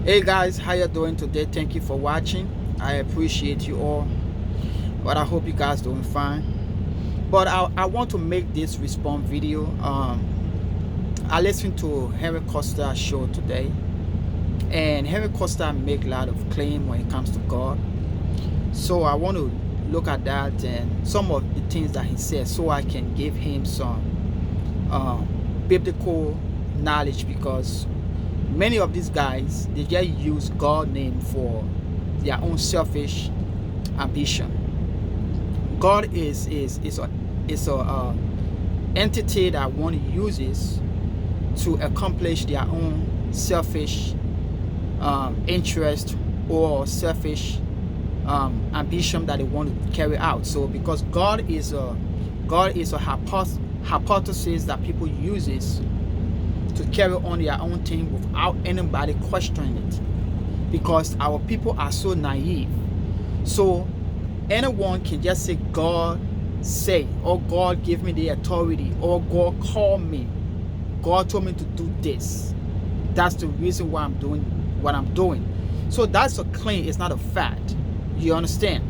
Hey guys, how you doing today? Thank you for watching. I appreciate you all, but I hope you guys doing fine. But I want to make this response video. I listened to Henry Costa show today, and Henry Costa make a lot of claim when it comes to God. So I want to look at that and some of the things that he said, so I can give him some biblical knowledge, because many of these guys, they just use God name for their own selfish ambition. God is a entity that one uses to accomplish their own selfish interest or selfish ambition that they want to carry out. So because God is a hypothesis that people uses to carry on their own thing without anybody questioning it, because our people are so naive. So anyone can just say God say, or God give me the authority, or God call me, God told me to do this. That's the reason why I'm doing what I'm doing. So that's a claim, it's not a fact. You understand?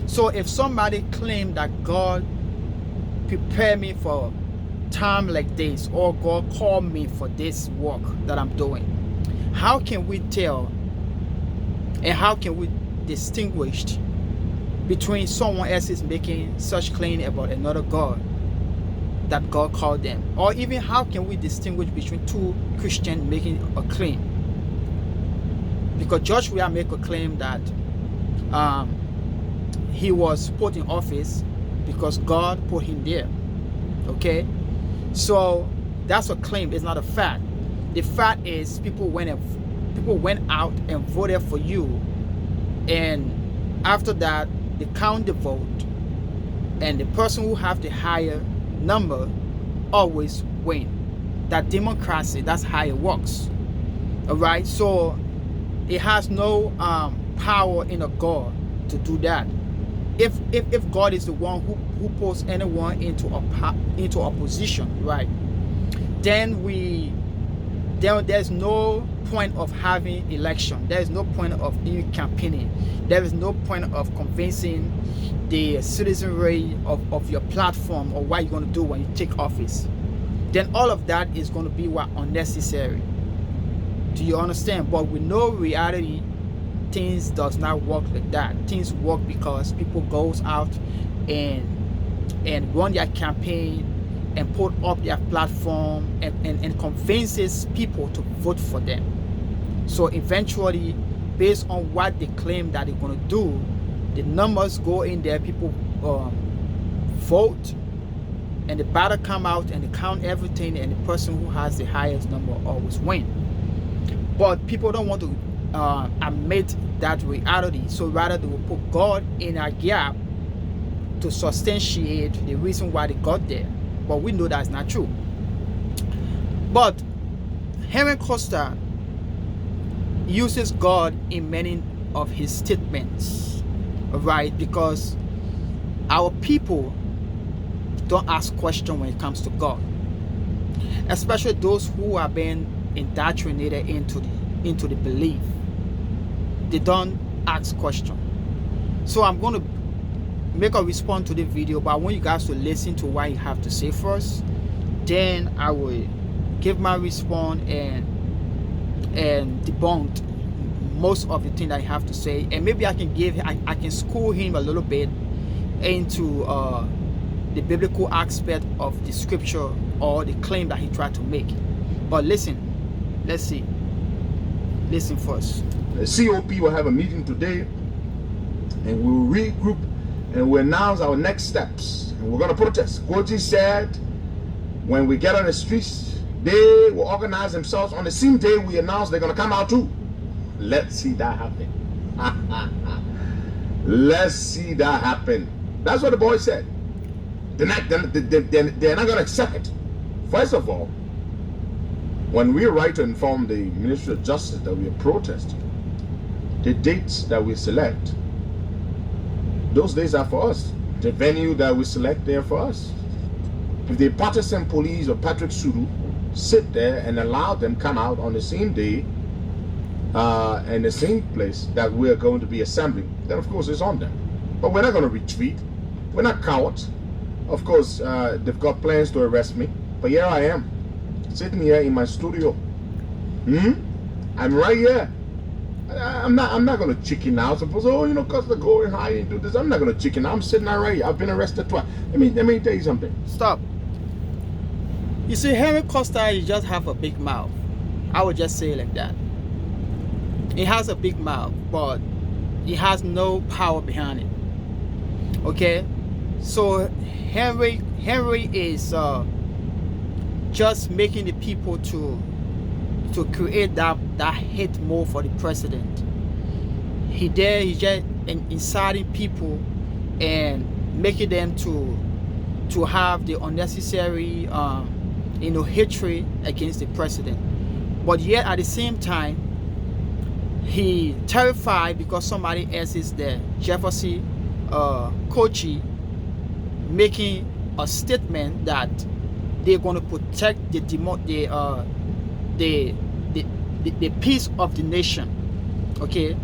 So if somebody claim that God prepare me for time like this, or God called me for this work that I'm doing, how can we tell and how can we distinguish between someone else is making such claim about another God that God called them? Or even how can we distinguish between two Christians making a claim? Because George Weah make a claim that he was put in office because God put him there. Okay, so that's a claim, it's not a fact. The fact is people went out and voted for you, and after that they count the vote, and the person who have the higher number always win. That democracy, that's how it works. All right, so it has no power in a God to do that. If God is the one who puts anyone into a position, right, then there's no point of having election. There is no point of even campaigning. There is no point of convincing the citizenry of your platform or what you're going to do when you take office. Then all of that is going to be what unnecessary. Do you understand? But with no reality, things does not work like that. Things work because people goes out and run their campaign and put up their platform and convinces people to vote for them. So eventually, based on what they claim that they're going to do, the numbers go in there, people vote, and the battle come out and they count everything, and the person who has the highest number always win. But people don't want to admit that reality, so rather they will put God in a gap to substantiate the reason why they got there. But we know that's not true. But Henry Costa uses God in many of his statements, right? Because our people don't ask questions when it comes to God, especially those who are being indoctrinated into the belief. They don't ask questions. So I'm going to make a response to the video, but I want you guys to listen to what you have to say first. Then I will give my response and debunk most of the thing that I have to say, and maybe I can school him a little bit into the biblical aspect of the scripture or the claim that he tried to make. But listen, let's see. Listen first. The COP will have a meeting today, and we will regroup and we'll announce our next steps. And we're going to protest. Koji said when we get on the streets, they will organize themselves on the same day we announce they're going to come out too. Let's see that happen. Let's see that happen. That's what the boy said. They're not going to accept it. First of all, when we write to inform the Ministry of Justice that we are protesting, the dates that we select, those days are for us. The venue that we select, they're for us. If the partisan police or Patrick Suru sit there and allow them come out on the same day, and the same place that we're going to be assembling, then of course it's on them. But we're not going to retreat. We're not cowards. Of course, they've got plans to arrest me, but here I am, sitting here in my studio. I'm right here. I'm not gonna chicken out. Suppose, oh, Costa go and hide and do this. I'm not gonna chicken out. I'm sitting right here. I've been arrested twice. Let me tell you something. Stop. You see, Henry Costa, he just have a big mouth. I would just say it like that. He has a big mouth, but he has no power behind it. Okay, so Henry is just making the people to create that hate more for the president. He's just inciting people and making them to have the unnecessary hatred against the president. But yet at the same time, he terrified because somebody else is there. Jefferson Kochi making a statement that they're going to protect the peace of the nation. Okay,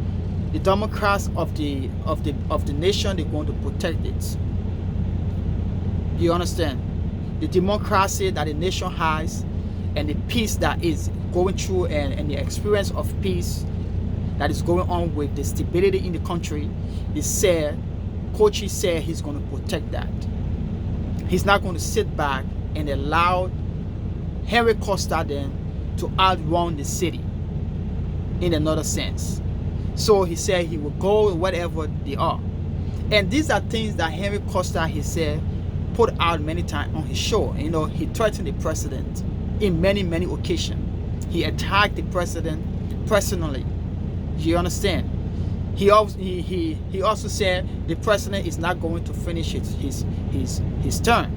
the Democrats of the nation, they're going to protect it. Do you understand? The democracy that the nation has and the peace that is going through and the experience of peace that is going on with the stability in the country, Kochi said he's going to protect that. He's not going to sit back and allow Henry Costa then to outrun the city in another sense. So he said he will go whatever they are. And these are things that Henry Costa, he said, put out many times on his show. He threatened the president in many occasions. He attacked the president personally. You understand? He also said the president is not going to finish his term,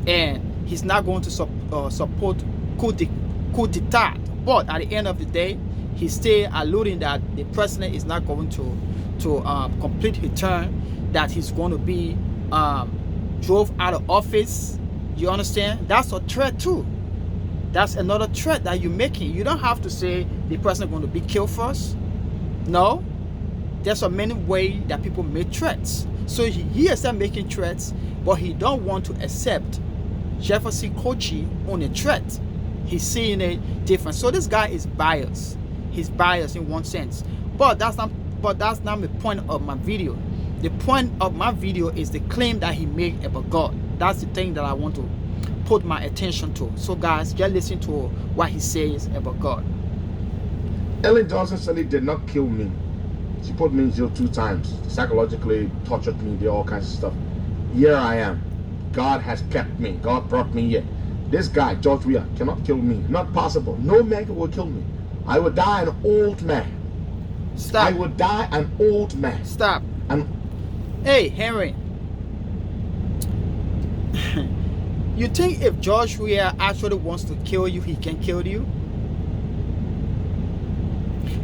and he's not going to support coup d'etat. But at the end of the day, he's still alluding that the president is not going to complete his term, that he's going to be drove out of office. You understand? That's a threat too. That's another threat that you're making. You don't have to say the president is going to be killed first. No. There's so many ways that people make threats. So he is making threats, but he don't want to accept Jefferson Kochi on a threat. He's seeing it different. So this guy is biased. He's biased in one sense. But that's not the point of my video. The point of my video is the claim that he made about God. That's the thing that I want to put my attention to. So guys, just listen to what he says about God. Ellen Johnson said he did not kill me. She put me in jail 2 times. Psychologically tortured me, did all kinds of stuff. Here I am. God has kept me. God brought me here. This guy, George Weah, cannot kill me. Not possible. No man will kill me. I will die an old man. Stop. I will die an old man. Stop. Hey, Henry. You think if George Weah actually wants to kill you, he can kill you?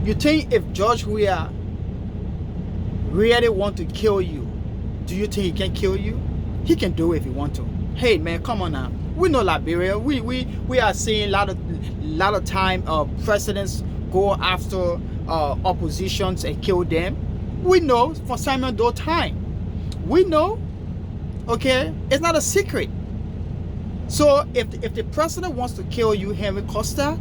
You think if George Weah really want to kill you, do you think he can kill you? He can do it if he want to. Hey man, come on now. We know Liberia. We are seeing a lot of time presidents go after oppositions and kill them. We know for Simon Doe time. We know. Okay, it's not a secret. So if the president wants to kill you, Henry Costa,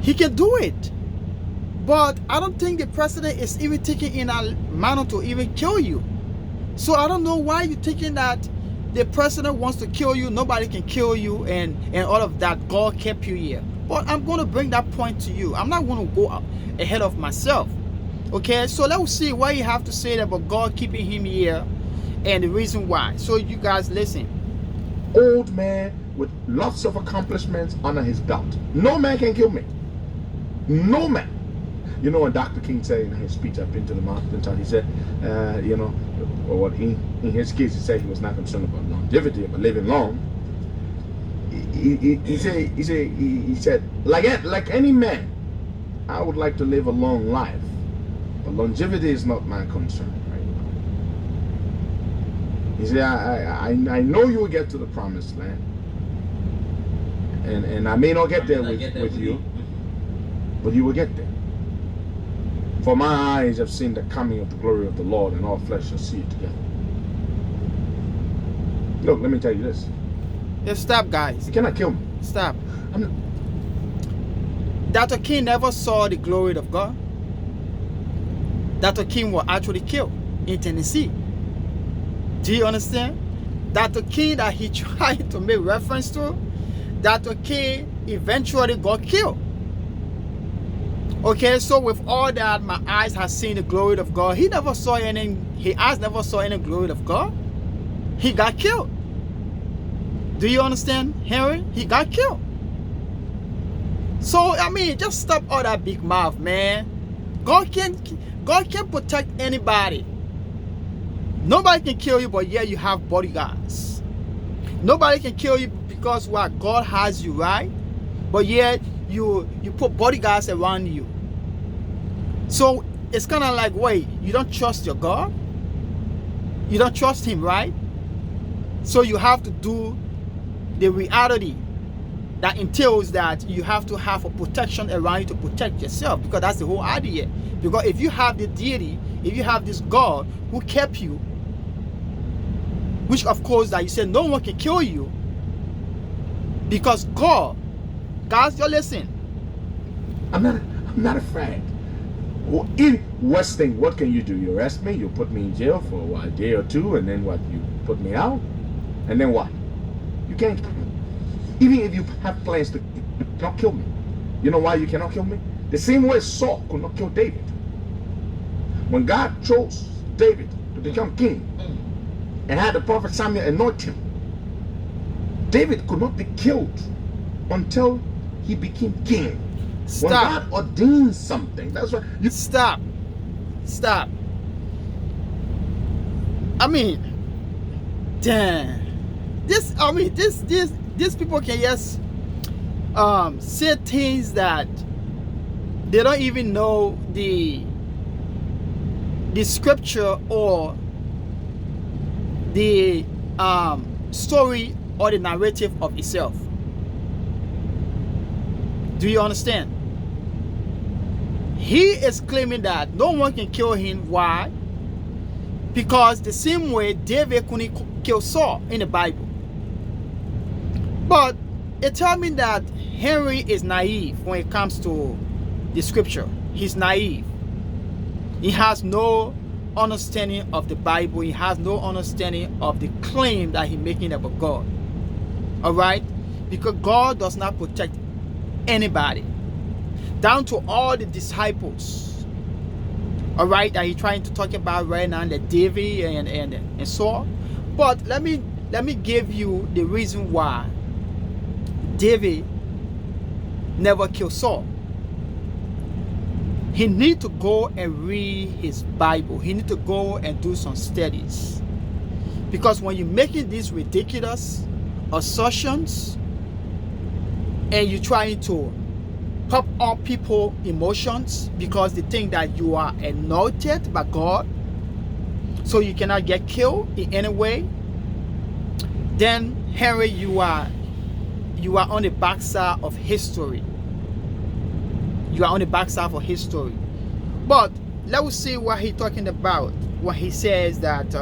he can do it. But I don't think the president is even taking in a manner to even kill you. So I don't know why you're thinking that the president wants to kill you, nobody can kill you, and all of that. God kept you here. But I'm going to bring that point to you. I'm not going to go ahead of myself. Okay, so let's see what you have to say about God keeping him here and the reason why. So you guys listen. Old man with lots of accomplishments under his belt. No man can kill me. No man. You know what Dr. King said in his speech, I've been to the mountaintop, he said, in his case, he said he was not concerned about longevity, but living long. He said, like any man, I would like to live a long life, but longevity is not my concern right now. He said, I know you will get to the promised land, and I may not get there with you. But you will get there. For my eyes have seen the coming of the glory of the Lord, and all flesh shall see it together. Look, let me tell you this. Yeah, stop, guys. You cannot kill me. Stop. I'm not, Dr. King never saw the glory of God. Dr. King was actually killed in Tennessee. Do you understand? Dr. King that he tried to make reference to, Dr. King eventually got killed. Okay, so with all that, my eyes have seen the glory of God. He never saw any, his eyes never saw any glory of God. He got killed. Do you understand, Henry? He got killed. So, I mean, just stop all that big mouth, man. God can protect anybody. Nobody can kill you, but yeah, you have bodyguards. Nobody can kill you because what God has you, right? But yet you put bodyguards around you. So it's kind of like, wait, you don't trust your God? You don't trust him, right? So you have to do the reality that entails that you have to have a protection around you to protect yourself, because that's the whole idea. Because if you have the deity, if you have this God who kept you, which of course that you said no one can kill you, because God, guys, you listen. I'm not afraid. Well, in worst thing, what can you do? You arrest me, you put me in jail for what, a day or two, and then what? You put me out, and then what? You can't kill me. Even if you have plans to, you cannot kill me. You know why you cannot kill me? The same way Saul could not kill David. When God chose David to become king and had the prophet Samuel anoint him, David could not be killed until he became king. Stop. When God ordains something, that's why you Stop. I mean, damn. These people can just say things that they don't even know the scripture or the story or the narrative of itself. Do you understand? He is claiming that no one can kill him. Why? Because the same way David couldn't kill Saul in the Bible. But it tells me that Henry is naive when it comes to the scripture. He's naive. He has no understanding of the Bible. He has no understanding of the claim that he's making about God. Alright? Because God does not protect anybody. Down to all the disciples. Alright, that he's trying to talk about right now, that David and Saul. But let me give you the reason why David never killed Saul. He need to go and read his Bible. He need to go and do some studies. Because when you're making these ridiculous assertions and you're trying to pop up people's emotions because they think that you are anointed by God, so you cannot get killed in any way, then Henry, you are on the backside of history. You are on the backside of history. But let's see what he's talking about when he says that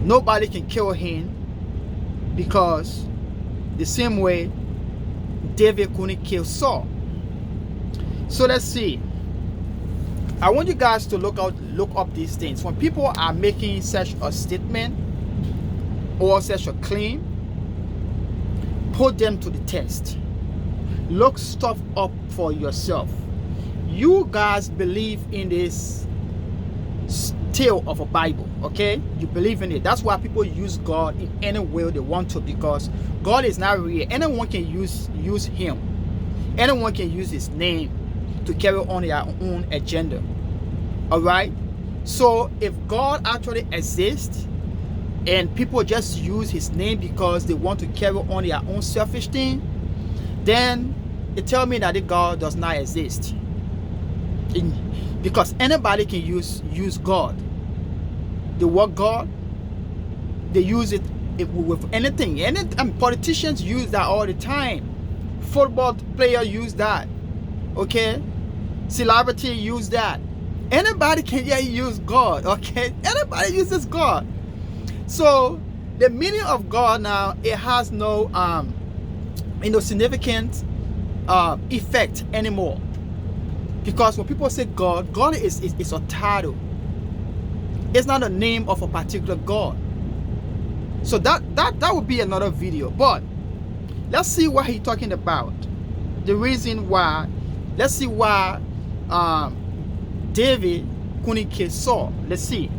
nobody can kill him because the same way David couldn't kill Saul. So let's see. I want you guys to look up these things. When people are making such a statement or such a claim, put them to the test. Look stuff up for yourself. You guys believe in this tale of a Bible, okay? You believe in it. That's why people use God in any way they want to, because God is not real. Anyone can use him. Anyone can use his name to carry on their own agenda. Alright? So if God actually exists and people just use his name because they want to carry on their own selfish thing, then it tells me that the God does not exist. Because anybody can use God. The word God, they use it with anything. Politicians use that all the time Football player use that. Okay? Celebrity use that. Anybody can use God. Okay? Anybody uses God. So the meaning of God now, it has no significant effect anymore. Because when people say God, God is a title. It's not a name of a particular God. So that would be another video. But let's see what he's talking about. The reason why. Let's see why David couldn't kill Saul. Let's see.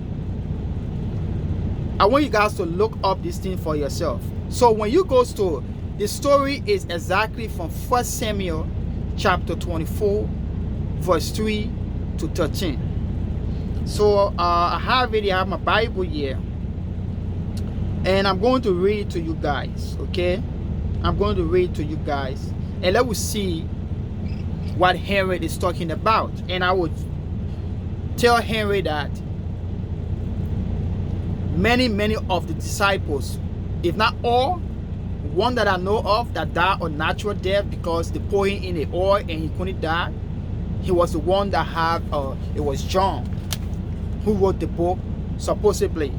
I want you guys to look up this thing for yourself. So when you go to the story is exactly from 1 Samuel chapter 24 verse 3 to 13. So I have my Bible here, and I'm going to read to you guys. Okay, I'm going to read to you guys, and let us see what Henry is talking about. And I would tell Henry that many of the disciples, if not all, one that I know of that died a natural death because they poured in the oil and he couldn't die. He was the one that had it was John who wrote the book, supposedly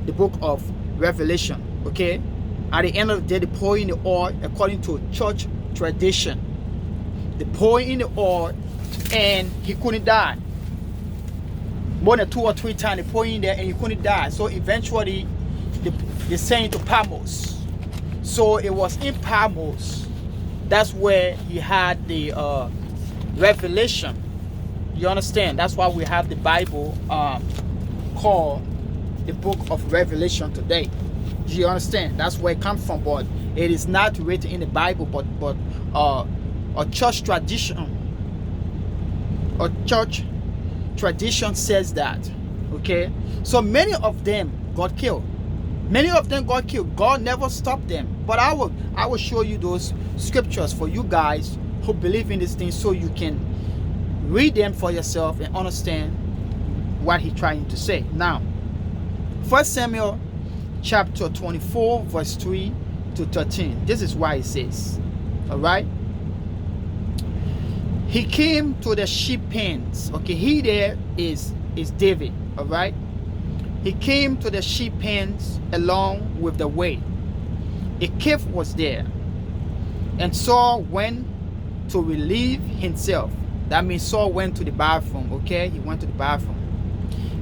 the book of Revelation. Okay, at the end of the day, they pour in the oil according to church tradition. They pour in the oil and he couldn't die. More than 2 or 3 times they pour in there and he couldn't die. So eventually they sent him to Patmos. So it was in Patmos, that's where he had the revelation. You understand? That's why we have the Bible called the book of Revelation today. You understand? That's where it comes from. But it is not written in the Bible, but a church tradition. A church tradition says that. Okay, so many of them got killed. Many of them got killed. God never stopped them. But I will show you those scriptures for you guys who believe in these things, so you can read them for yourself and understand what he's trying to say. Now, 1 Samuel chapter 24 verse 3 to 13. This is why it says, all right, he came to the sheep pens. Okay, he there is David. All right, he came to the sheep pens along with the way. A cave was there, and Saul went to relieve himself. That means Saul went to the bathroom. Okay, he went to the bathroom.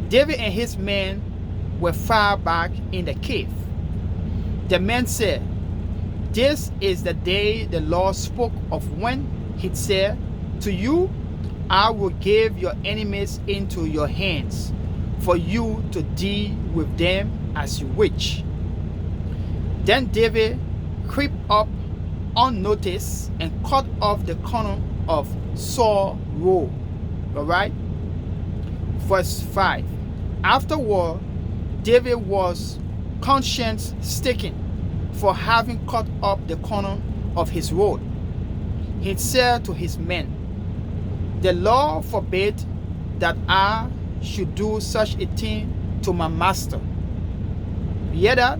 David and his men were far back in the cave. The men said, "This is the day the Lord spoke of when he said to you, I will give your enemies into your hands, for you to deal with them as you wish." Then David crept up unnoticed and cut off the corner of Saul's robe. All right, verse 5. Afterward, David was conscience stricken for having cut off the corner of his robe. He said to his men, "The Lord forbid that I should do such a thing to my master." Hear that?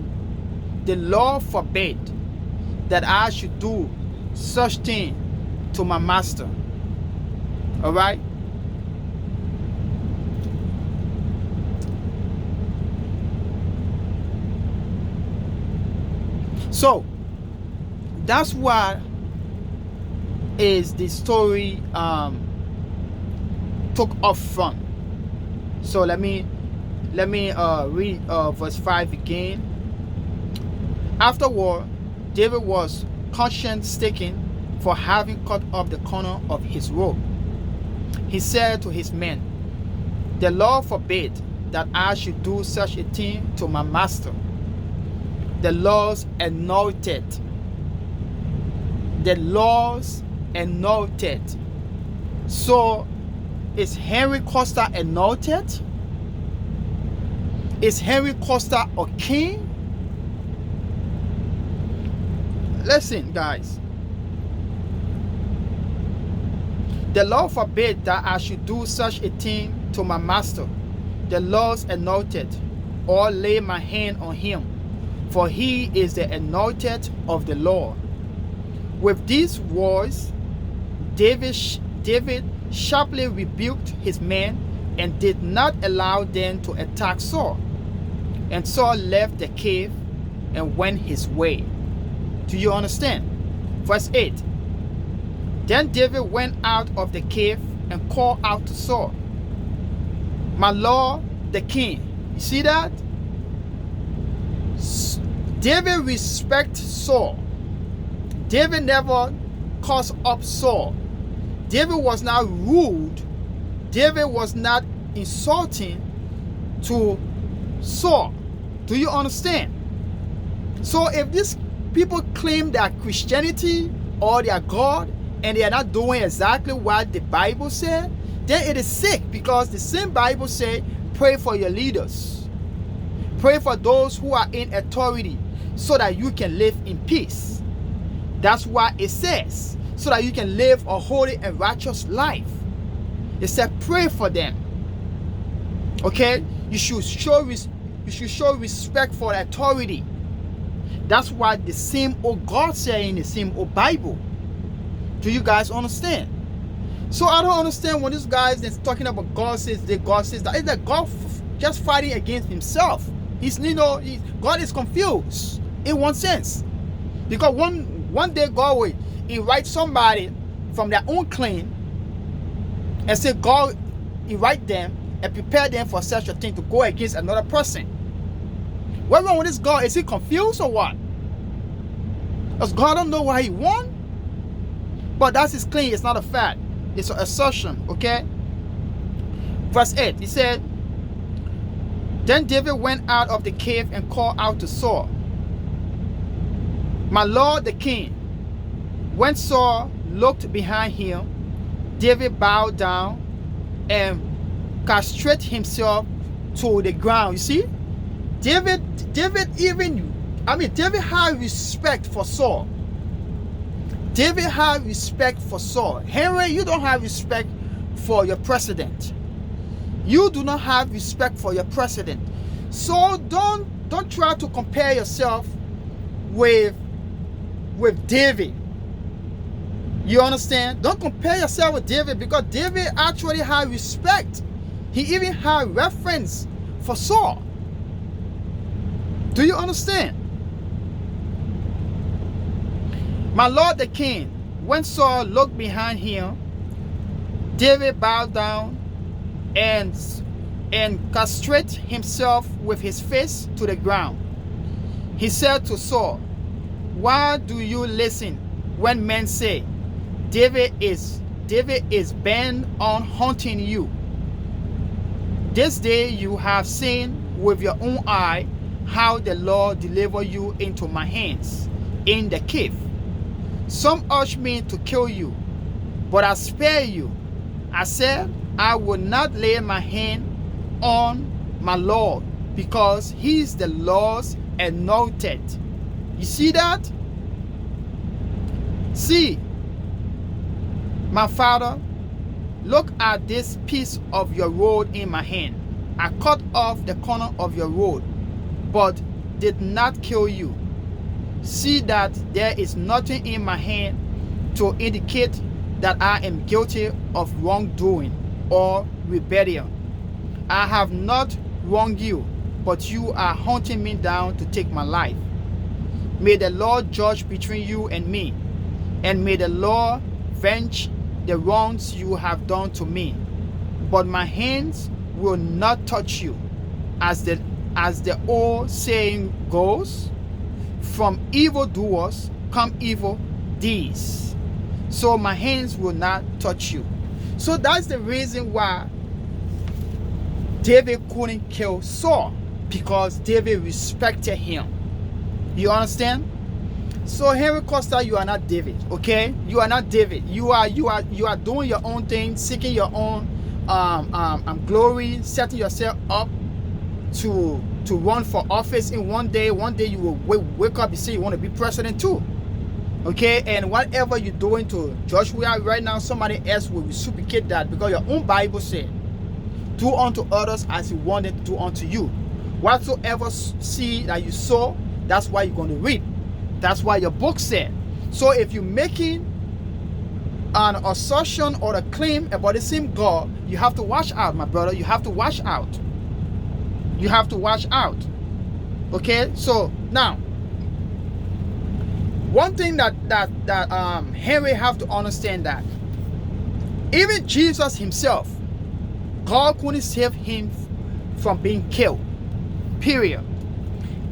The Lord forbid that I should do such thing to my master. All right? So that's what is the story took off from. So let me read verse 5 again. Afterward, David was conscience stricken for having cut off the corner of his robe. He said to his men, "The Lord forbid that I should do such a thing to my master, the Lord's anointed." The Lord's anointed. So is Henry Costa anointed? Is Henry Costa a king? Listen, guys. The Lord forbid that I should do such a thing to my master, the Lord's anointed, or lay my hand on him, for he is the anointed of the Lord. With these words, David sharply rebuked his men and did not allow them to attack Saul. And Saul left the cave and went his way. Do you understand? Verse 8. Then David went out of the cave and called out to Saul, "My lord, the king." You see that? David respects Saul. David never caused up Saul. David was not rude. David was not insulting to Saul. Do you understand? So if these people claim that Christianity or their God and they are not doing exactly what the Bible said, then it is sick, because the same Bible says, pray for your leaders. Pray for those who are in authority so that you can live in peace. That's why it says, so that you can live a holy and righteous life. It said pray for them. Okay? You should show respect for authority. That's why the same old God said in the same old Bible. Do you guys understand? So I don't understand when these guys that's talking about God says that. It's like God just fighting against himself. God is confused in one sense. Because one day God will invite somebody from their own clan and say God invite them and prepare them for such a thing to go against another person. What's wrong with this God? Is he confused or what? Does God don't know what he wants? But that's his claim. It's not a fact. It's an assertion. Okay? Verse 8. He said, Then David went out of the cave and called out to Saul, "My lord the king." When Saul looked behind him, David bowed down and prostrated himself to the ground. You see? David had respect for Saul. David had respect for Saul. Henry, you don't have respect for your president. You do not have respect for your president. So don't try to compare yourself with David. You understand? Don't compare yourself with David, because David actually had respect. He even had reference for Saul. Do you understand? My lord the king, when Saul looked behind him, David bowed down and prostrated himself with his face to the ground. He said to Saul, "Why do you listen when men say, David is bent on hunting you? This day you have seen with your own eye how the Lord delivered you into my hands in the cave. Some urged me to kill you, but I spared you. I said, I will not lay my hand on my Lord, because he is the Lord's anointed." You see that? See, my father, look at this piece of your road in my hand. I cut off the corner of your road, but did not kill you. See that there is nothing in my hand to indicate that I am guilty of wrongdoing or rebellion. I have not wronged you, but you are hunting me down to take my life. May the Lord judge between you and me, and may the Lord venge the wrongs you have done to me. But my hands will not touch you. As the old saying goes, from evildoers come evil deeds. So my hands will not touch you. So that's the reason why David couldn't kill Saul, because David respected him. You understand? So Henry Costa, you are not David, okay? You are not David. You are doing your own thing, seeking your own glory, setting yourself up to run for office in one day you will wake up and say you want to be president too. Okay, and whatever you're doing to Joshua right now, somebody else will reciprocate that, because your own Bible said, do unto others as you wanted to do unto you. Whatsoever seed that you sow, that's why you're going to reap. That's why your book said. So if you're making an assertion or a claim about the same God, you have to watch out, my brother. You have to watch out. You have to watch out. Okay, so now one thing that Henry have to understand, that even Jesus himself, God couldn't save him from being killed. Period.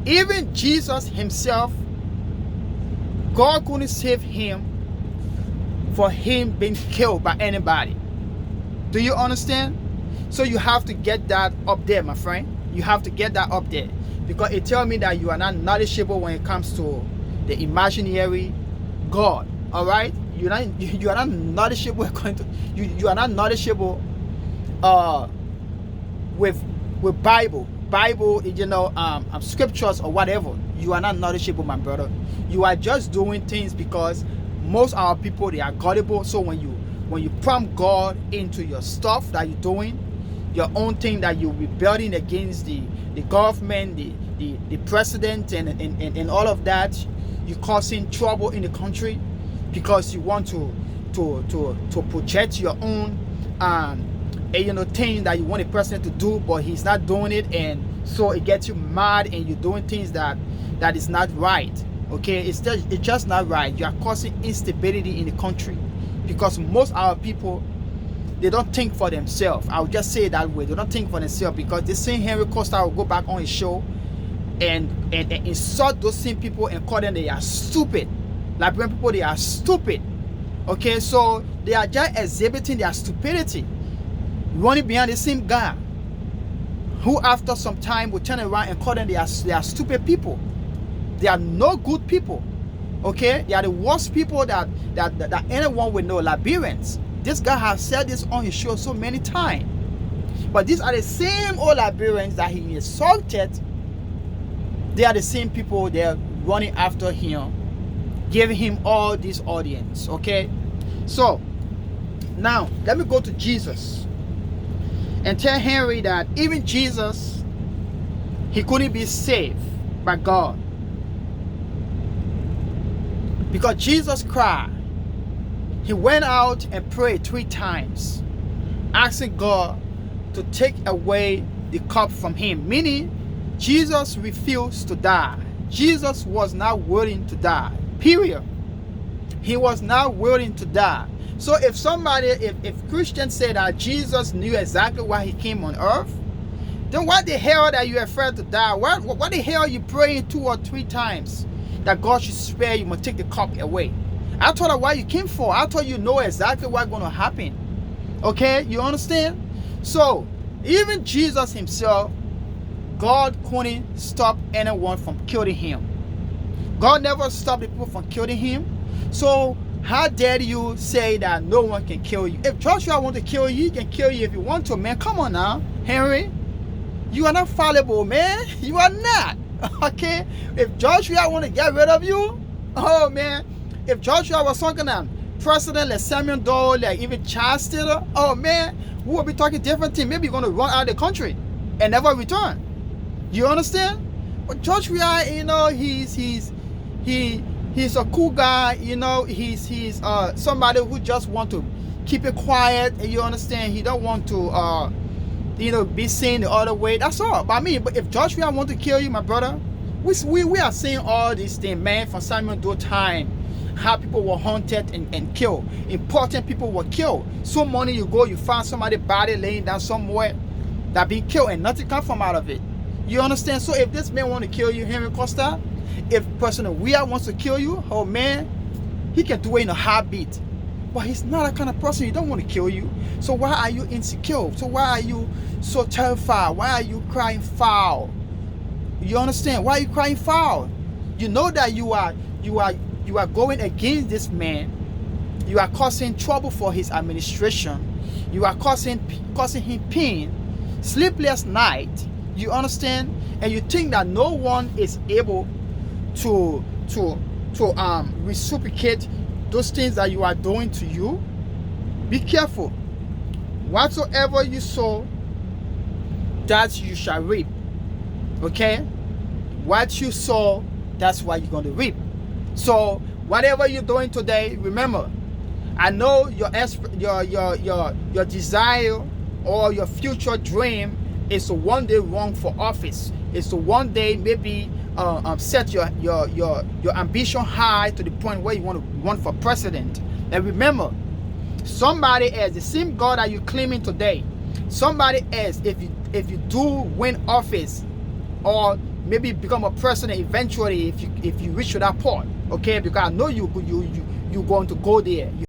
Even Jesus himself, God couldn't save him for him being killed by anybody. Do you understand? So you have to get that up there, my friend. You have to get that up there, because it tells me that you are not knowledgeable when it comes to the imaginary God. All right, you are not knowledgeable. You are not knowledgeable with Bible, scriptures or whatever. You are not knowledgeable, my brother. You are just doing things because most of our people, they are gullible. So when you prompt God into your stuff that you're doing, your own thing that you're rebelling against the government, the president, and all of that, you're causing trouble in the country because you want to project your own thing that you want a president to do, but he's not doing it, and so it gets you mad, and you're doing things that is not right. Okay, it's just not right. You are causing instability in the country because most of our people, they don't think for themselves. I'll just say it that way. They don't think for themselves, because the same Henry Costa will go back on his show and insult those same people and call them they are stupid. Liberian people, they are stupid. Okay, so they are just exhibiting their stupidity, running behind the same guy who after some time will turn around and call them they are stupid people. They are no good people. Okay, they are the worst people that anyone would know. Liberians. This guy has said this on his show so many times. But these are the same old Liberians that he insulted. They are the same people they are running after him, giving him all this audience. Okay, so now let me go to Jesus and tell Henry that even Jesus, he couldn't be saved by God, because Jesus cried. He went out and prayed 3 times, asking God to take away the cup from him, meaning Jesus refused to die. Jesus was not willing to die, period. He was not willing to die. So if Christians say that Jesus knew exactly why he came on earth, then what the hell that you afraid to die? What the hell are you praying 2 or 3 times that God should spare you and take the cup away? I told her why you came for. I told you know exactly what's going to happen. Okay, you understand? So even Jesus himself, God couldn't stop anyone from killing him. God never stopped the people from killing him. So how dare you say that no one can kill you? If Joshua want to kill you, he can kill you if you want to, man. Come on now, Henry. You are not fallible, man. You are not. Okay? If Joshua want to get rid of you, oh man. If Joshua was talking to President like Samuel Doe, like even Charles Taylor, oh man, we will be talking different things. Maybe you're going to run out of the country and never return. You understand? But Joshua, he's a cool guy. He's somebody who just want to keep it quiet. You understand? He don't want to be seen the other way. That's all. But if Joshua want to kill you, my brother, we are seeing all these things, man, from Samuel Doe time. How people were hunted and killed. Important people were killed. So many you go, you find somebody's body laying down somewhere that been killed and nothing come from out of it. You understand? So if this man want to kill you, Henry Costa, if President Weah wants to kill you, oh man, he can do it in a heartbeat. But he's not that kind of person. He don't want to kill you. So why are you insecure? So why are you so terrified? Why are you crying foul? You understand? Why are you crying foul? You know that you are going against this man. You are causing trouble for his administration. You are causing him pain, sleepless night. You understand? And you think that no one is able to reciprocate those things that you are doing to you. Be careful. Whatsoever you sow, that you shall reap. Okay? What you sow, that's what you're going to reap. So whatever you're doing today, remember, I know your desire or your future dream is to one day run for office. Is to one day maybe set your ambition high to the point where you want to run for president. And remember, somebody else, the same God that you're claiming today, somebody else, if you do win office or maybe become a president eventually, if you reach to that point, okay, because I know you're going to go there.